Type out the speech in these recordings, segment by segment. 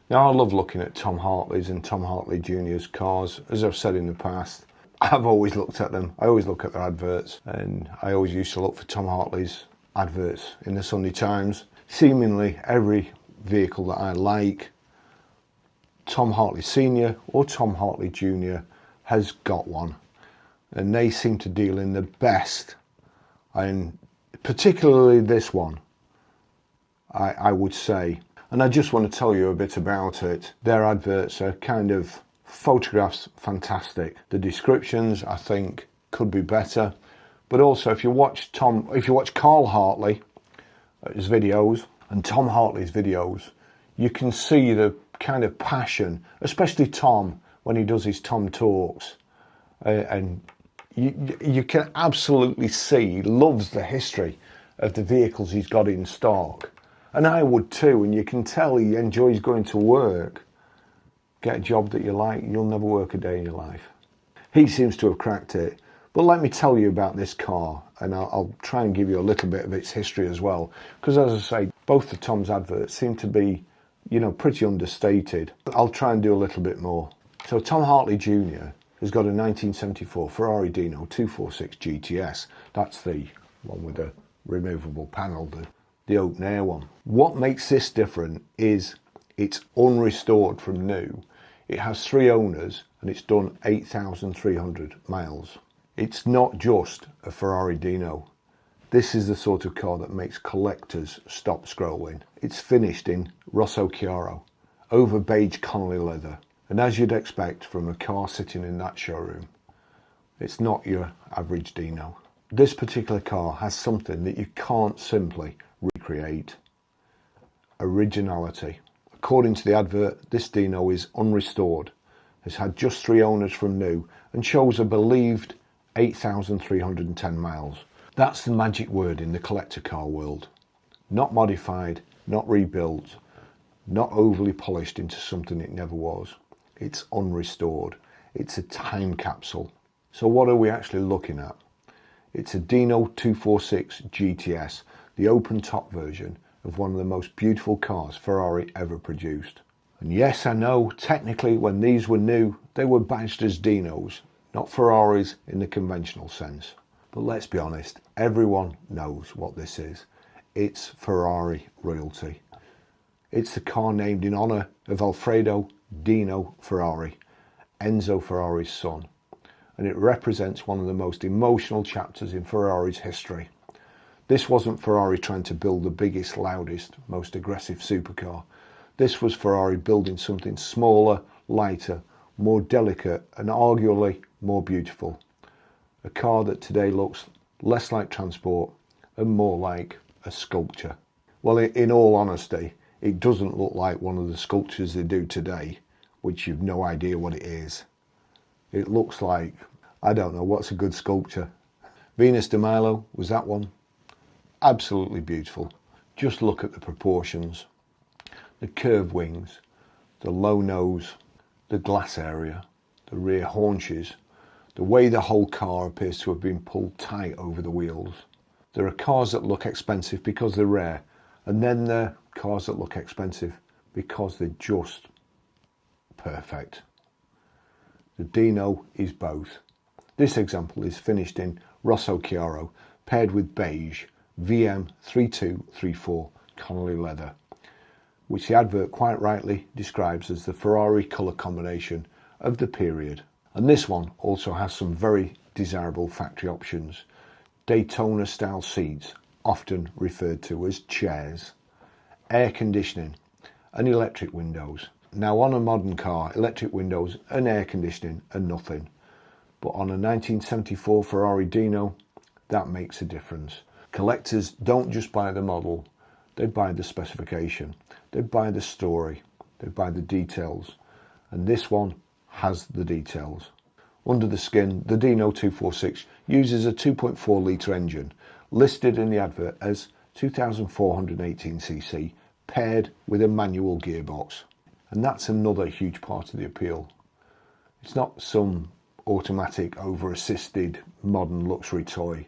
Now, I love looking at Tom Hartley's and Tom Hartley Jr.'s cars. As I've said in the past, I've always looked at them. I always look at their adverts, and I always used to look for Tom Hartley's adverts in the Sunday Times. Seemingly every vehicle that I like, Tom Hartley Sr. or Tom Hartley Jr. has got one, and they seem to deal in the best, and particularly this one, I would say. And I just want to tell you a bit about it. Their adverts are kind of photographs fantastic. The descriptions, I think, could be better. But also, if you watch Carl Hartley, his videos, and Tom Hartley's videos, you can see the kind of passion, especially Tom, when he does his Tom Talks. And you can absolutely see he loves the history of the vehicles he's got in stock. And I would too, and you can tell he enjoys going to work. Get a job that you like, you'll never work a day in your life. He seems to have cracked it. But let me tell you about this car, and I'll try and give you a little bit of its history as well. Because as I say, both of Tom's adverts seem to be, you know, pretty understated. I'll try and do a little bit more. So Tom Hartley Jr. has got a 1974 Ferrari Dino 246 GTS. That's the one with the removable panel, the open air one. What makes this different is it's unrestored from new. It has 3 owners and it's done 8,300 miles. It's not just a Ferrari Dino. This is the sort of car that makes collectors stop scrolling. It's finished in Rosso Chiaro, over beige Connolly leather. And as you'd expect from a car sitting in that showroom, it's not your average Dino. This particular car has something that you can't simply recreate. Originality. According to the advert, this Dino is unrestored, has had just 3 owners from new, and shows a believed 8,310 miles. That's the magic word in the collector car world. Not modified, not rebuilt, not overly polished into something it never was. It's unrestored. It's a time capsule. So what are we actually looking at? It's a Dino 246 GTS, the open top version of one of the most beautiful cars Ferrari ever produced. And yes, I know, technically when these were new, they were badged as Dinos, not Ferraris in the conventional sense. But let's be honest, everyone knows what this is. It's Ferrari royalty. It's the car named in honour of Alfredo Dino Ferrari, Enzo Ferrari's son. And it represents one of the most emotional chapters in Ferrari's history. This wasn't Ferrari trying to build the biggest, loudest, most aggressive supercar. This was Ferrari building something smaller, lighter, more delicate, and arguably more beautiful. A car that today looks less like transport and more like a sculpture. Well, in all honesty, it doesn't look like one of the sculptures they do today, which you've no idea what it is. It looks like, I don't know, what's a good sculpture? Venus de Milo, was that one? Absolutely beautiful. Just look at the proportions. The curved wings, the low nose, the glass area, the rear haunches, the way the whole car appears to have been pulled tight over the wheels. There are cars that look expensive because they're rare, and then there are cars that look expensive because they're just perfect. The Dino is both. This example is finished in Rosso Chiaro, paired with beige VM3234 Connolly leather, which the advert quite rightly describes as the Ferrari colour combination of the period. And this one also has some very desirable factory options. Daytona style seats, often referred to as chairs, air conditioning and electric windows. Now on a modern car, electric windows and air conditioning are nothing. But on a 1974 Ferrari Dino, that makes a difference. Collectors don't just buy the model, they buy the specification, they buy the story, they buy the details. And this one has the details. Under the skin, the Dino 246 uses a 2.4 litre engine, listed in the advert as 2,418cc, paired with a manual gearbox. And that's another huge part of the appeal. It's not some automatic, over-assisted, modern luxury toy.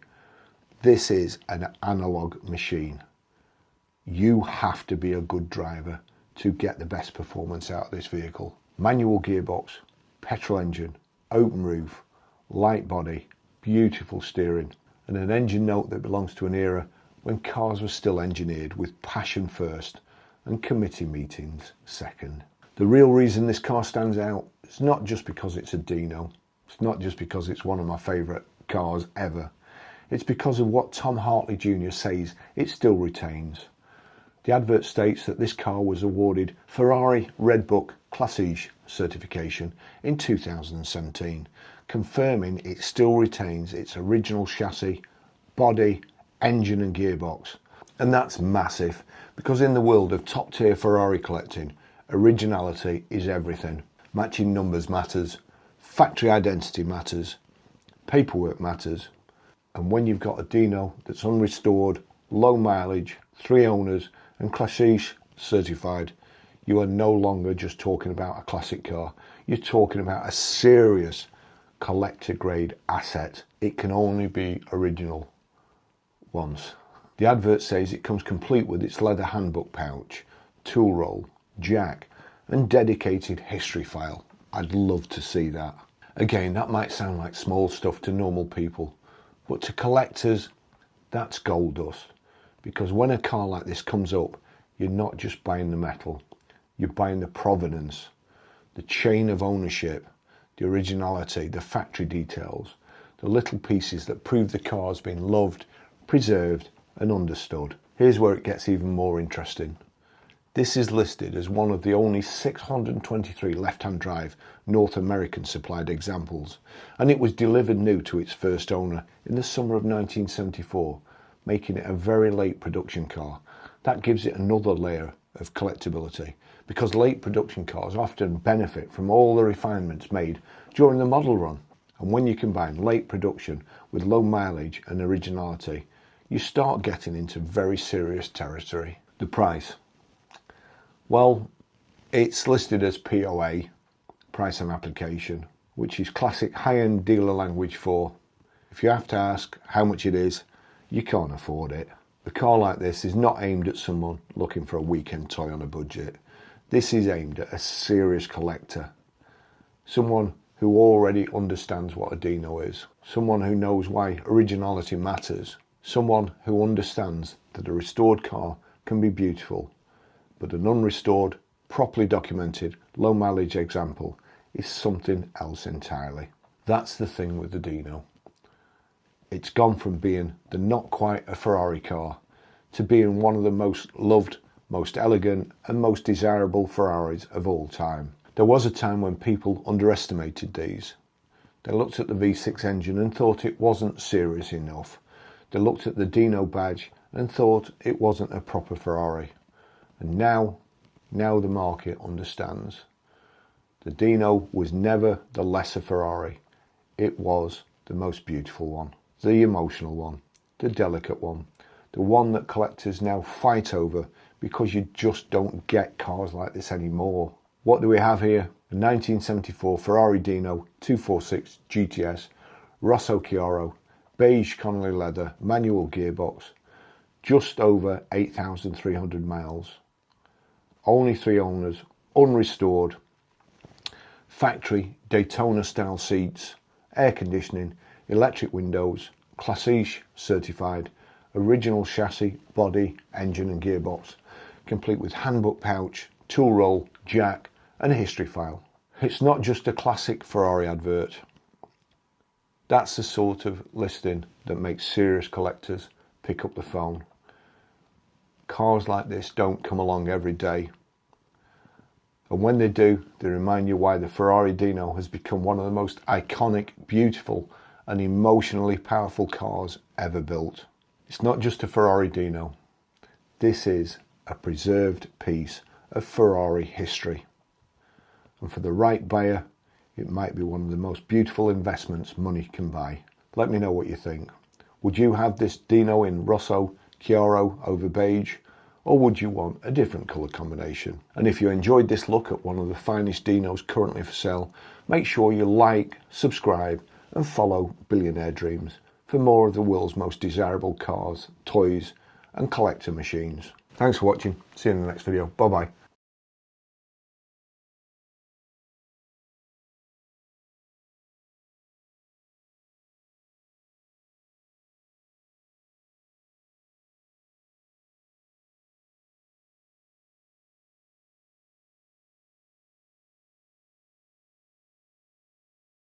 This is an analog machine. You have to be a good driver to get the best performance out of this vehicle. Manual gearbox, petrol engine, open roof, light body, beautiful steering, and an engine note that belongs to an era when cars were still engineered with passion first and committee meetings second. The real reason this car stands out is not just because it's a Dino, it's not just because it's one of my favourite cars ever, it's because of what Tom Hartley Jr. says it still retains. The advert states that this car was awarded Ferrari Red Book Classiche certification in 2017, confirming it still retains its original chassis, body, engine and gearbox. And that's massive, because in the world of top tier Ferrari collecting, originality is everything. Matching numbers matters, factory identity matters, paperwork matters, and when you've got a Dino that's unrestored, low mileage, 3 owners and Classiche certified, you are no longer just talking about a classic car, you're talking about a serious collector grade asset. It can only be original once. The advert says it comes complete with its leather handbook pouch, tool roll, jack and dedicated history file. I'd love to see that. Again, that might sound like small stuff to normal people, but to collectors, that's gold dust. Because when a car like this comes up, you're not just buying the metal, you're buying the provenance, the chain of ownership, the originality, the factory details, the little pieces that prove the car's been loved, preserved and understood. Here's where it gets even more interesting. This is listed as one of the only 623 left-hand drive North American supplied examples, and it was delivered new to its first owner in the summer of 1974, making it a very late production car. That gives it another layer of collectability, because late production cars often benefit from all the refinements made during the model run. And when you combine late production with low mileage and originality, you start getting into very serious territory. The price. Well, it's listed as POA, price on application, which is classic high-end dealer language for, if you have to ask how much it is, you can't afford it. A car like this is not aimed at someone looking for a weekend toy on a budget. This is aimed at a serious collector, someone who already understands what a Dino is, someone who knows why originality matters, someone who understands that a restored car can be beautiful, but an unrestored, properly documented, low mileage example is something else entirely. That's the thing with the Dino. It's gone from being the not quite a Ferrari car to being one of the most loved, most elegant and most desirable Ferraris of all time. There was a time when people underestimated these. They looked at the V6 engine and thought it wasn't serious enough. They looked at the Dino badge and thought it wasn't a proper Ferrari. And now the market understands. The Dino was never the lesser Ferrari. It was the most beautiful one, the emotional one, the delicate one, the one that collectors now fight over because you just don't get cars like this anymore. What do we have here? A 1974 Ferrari Dino 246 GTS, Rosso Chiaro, beige Connolly leather, manual gearbox, just over 8,300 miles. Only 3 owners, unrestored, factory Daytona style seats, air conditioning, electric windows, Classiche certified, original chassis, body, engine and gearbox, complete with handbook pouch, tool roll, jack and a history file. It's not just a classic Ferrari advert. That's the sort of listing that makes serious collectors pick up the phone. Cars like this don't come along every day. And when they do, they remind you why the Ferrari Dino has become one of the most iconic, beautiful and emotionally powerful cars ever built. It's not just a Ferrari Dino. This is a preserved piece of Ferrari history. And for the right buyer, it might be one of the most beautiful investments money can buy. Let me know what you think. Would you have this Dino in Rosso Chiaro over beige? Or would you want a different colour combination? And if you enjoyed this look at one of the finest Dinos currently for sale, make sure you like, subscribe and follow Billionaire Dreams for more of the world's most desirable cars, toys and collector machines. Thanks for watching. See you in the next video. Bye bye.